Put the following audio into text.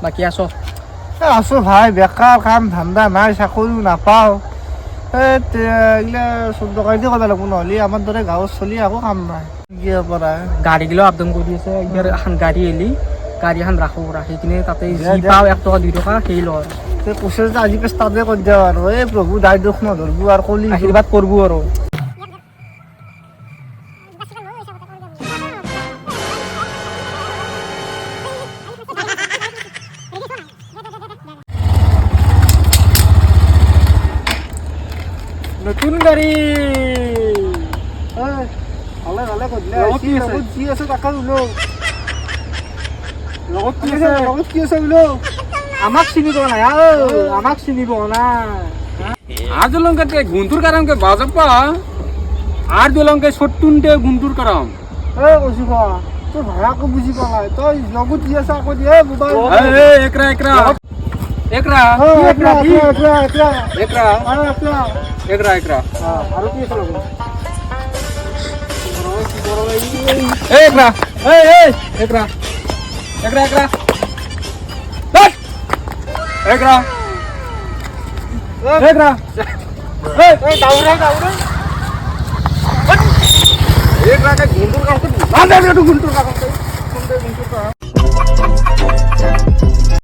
বাকি আছো আছো ভাই, বেকাৰ কাম ধান্দা নাই, চাকৰিও নাপাওঁ। এইগিলা চব দোকানতে কৰিব লাগিব, নহ'লে আমাৰ দৰে গাঁৱত চলি একো কাম নাই। কি পৰা গাড়ীগিলাও আপ ডাউন কৰি আছে। এতিয়া এখন গাড়ী এলি গাড়ী এখন ৰাখি কিনে তাতে দে, যি দে। পাওঁ 1 টকা 2 টকা সেই লয়। কৈছে যে আজি পেষ্টাতে কৰি দিওঁ আৰু এই প্ৰভু দাই দুখ নধৰিব আৰু কলি আশীৰ্বাদ কৰবো আৰু নতুন গাড়ী ভালে ভালে কৰিলে লগত কি আছে? যি আছে তাকে বোলো। লগত কি আছে? লগত কি আছে বোলো? আমাক চিনি পোৱা নাই আমাক চিনি পোৱা নাই আৰ দলংকে গুন্টুৰ কাৰামকে বাজপা আৰ দলংকে সত্তুনটে গুন্টুৰ কাৰাম কৈছো বা তোৰ ভাড়াকো বুজি পোৱা নাই, তই লগত যি আছে আকৌ দিয়ে মোবাইল একৰা একৰা একৰা একৰা একৰা একৰা একৰা একৰা একৰা একৰা আৰু কি আছে লগত? একৰা একৰা একৰা একৰা একৰা একৰা দাউৰে দাউৰে একৰা গুন্টুৰ কাৰাম গুণ্টোৰ কাম